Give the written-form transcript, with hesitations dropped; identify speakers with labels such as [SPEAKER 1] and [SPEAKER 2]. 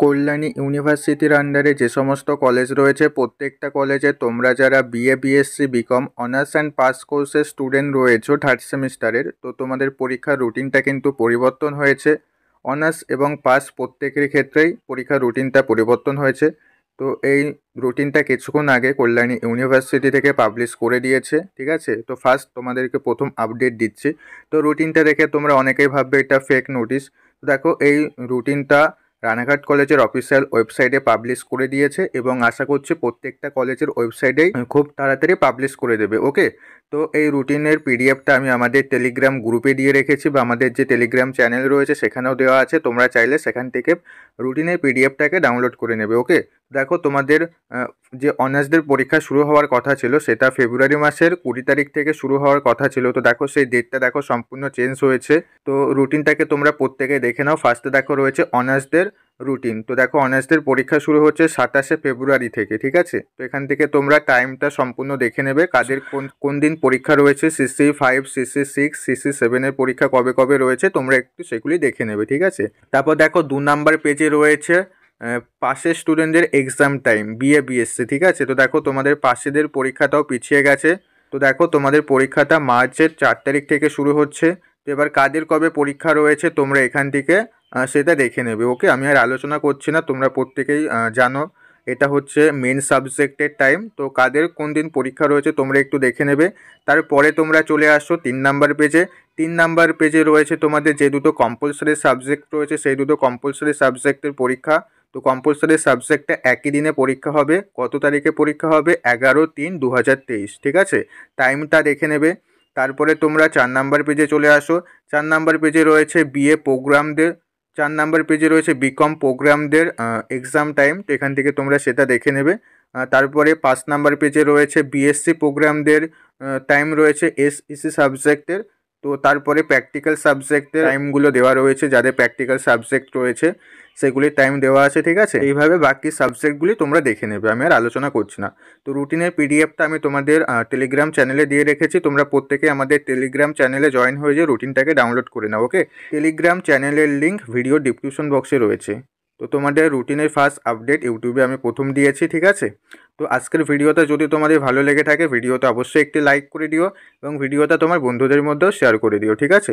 [SPEAKER 1] কল্যাণী ইউনিভার্সিটির আন্ডারে যে সমস্ত কলেজ রয়েছে প্রত্যেকটা কলেজে তোমরা যারা BA BSc BCom honours and pass কোর্সের স্টুডেন্ট রয়েছো থার্ড সেমিস্টারের, তো তোমাদের পরীক্ষার রুটিনটা কিন্তু পরিবর্তন হয়েছে। অনার্স এবং পাস প্রত্যেকের ক্ষেত্রেই পরীক্ষার রুটিনটা পরিবর্তন হয়েছে। তো এই রুটিনটা কিছুক্ষণ আগে কল্যাণী ইউনিভার্সিটি থেকে পাবলিশ করে দিয়েছে, ঠিক আছে। তো ফার্স্ট তোমাদেরকে প্রথম আপডেট দিচ্ছি। তো রুটিনটা দেখে তোমরা অনেকেই ভাববে এটা ফেক নোটিশ। দেখো, এই রুটিনটা রানাঘাট কলেজের অফিসিয়াল ওয়েবসাইটে পাবলিশ করে দিয়েছে এবং আশা করছি প্রত্যেকটা কলেজের ওয়েবসাইটেই খুব তাড়াতাড়ি পাবলিশ করে দেবে। ওকে, তো এই রুটিনের পিডিএফটা আমি আমাদের টেলিগ্রাম গ্রুপে দিয়ে রেখেছি বা আমাদের যে টেলিগ্রাম চ্যানেল রয়েছে সেখানেও দেওয়া আছে। তোমরা চাইলে সেখান থেকে রুটিনের পিডিএফটাকে ডাউনলোড করে নেবে। ওকে, দেখো তোমাদের যে অনার্সদের পরীক্ষা শুরু হওয়ার কথা ছিল সেটা ফেব্রুয়ারি মাসের 20 তারিখ থেকে শুরু হওয়ার কথা ছিল। তো দেখো সেই ডেটটা দেখো সম্পূর্ণ চেঞ্জ হয়েছে। তো রুটিনটাকে তোমরা প্রত্যেকে দেখে নাও। ফার্স্টে দেখো রয়েছে অনার্সদের রুটিন। তো দেখো অনার্সদের পরীক্ষা শুরু হচ্ছে 27শে ফেব্রুয়ারি থেকে, ঠিক আছে। তো এখান থেকে তোমরা টাইমটা সম্পূর্ণ দেখে নেবে কাদের কোন কোন দিন পরীক্ষা রয়েছে। CC5, CC6, CC7 পরীক্ষা কবে কবে রয়েছে তোমরা একটু সেগুলি দেখে নেবে, ঠিক আছে। তারপর দেখো 2 নাম্বার পেজে রয়েছে পাশের স্টুডেন্টদের এক্সাম টাইম বিএ বিএসসি, ঠিক আছে। তো দেখো তোমাদের পাশেদের পরীক্ষাটাও পিছিয়ে গেছে। তো দেখো তোমাদের পরীক্ষাটা মার্চের 4 তারিখ থেকে শুরু হচ্ছে। তো এবার কাদের কবে পরীক্ষা রয়েছে তোমরা এখান থেকে সেটা দেখে নেবে। ওকে, আমি আর আলোচনা করছি না, তোমরা প্রত্যেকেই জানো এটা হচ্ছে মেন সাবজেক্টের টাইম। তো কাদের কোন দিন পরীক্ষা রয়েছে তোমরা একটু দেখে নেবে। তারপরে তোমরা চলে আসো 3 নাম্বার পেজে। 3 নাম্বার পেজে রয়েছে তোমাদের যে দুটো কম্পালসারি সাবজেক্ট রয়েছে সেই দুটো কম্পালসারি সাবজেক্টের পরীক্ষা। তো কম্পালসারি সাবজেক্টটা একই দিনে পরীক্ষা হবে। কত তারিখে পরীক্ষা হবে? 11-3-2023, ঠিক আছে। টাইমটা দেখে নেবে। তারপরে তোমরা 4 নাম্বার পেজে চলে আসো। 4 নাম্বার পেজে রয়েছে বিএ প্রোগ্রামদের, 4 নাম্বার পেজে রয়েছে বিকম প্রোগ্রামদের এক্সাম টাইম। তো এখান থেকে তোমরা সেটা দেখে নেবে। তারপরে 5 নাম্বার পেজে রয়েছে বিএসসি প্রোগ্রামদের টাইম রয়েছে SEC সাবজেক্টের। তো তারপরে প্র্যাকটিক্যাল সাবজেক্টের টাইমগুলো দেওয়া রয়েছে, যাদের প্র্যাকটিক্যাল সাবজেক্ট রয়েছে সেগুলির টাইম দেওয়া আছে, ঠিক আছে। এইভাবে বাকি সাবজেক্টগুলি তোমরা দেখে নেবে, আমি আর আলোচনা করছি না। তো রুটিনের পিডিএফটা আমি তোমাদের টেলিগ্রাম চ্যানেলে দিয়ে রেখেছি। তোমরা প্রত্যেকে আমাদের টেলিগ্রাম চ্যানেলে জয়েন হয়ে যে রুটিনটাকে ডাউনলোড করে নাও। ওকে, টেলিগ্রাম চ্যানেলের লিঙ্ক ভিডিও ডিসক্রিপশন বক্সে রয়েছে। তো তোমাদের রুটিনের ফার্স্ট আপডেট ইউটিউবে আমি প্রথম দিয়েছি, ঠিক আছে। তো আজকের ভিডিওটা যদি তোমাদের ভালো লেগে থাকে ভিডিওটা অবশ্যই একটি লাইক করে দিও এবং ভিডিওটা তোমার বন্ধুদের মধ্যেও শেয়ার করে দিও, ঠিক আছে।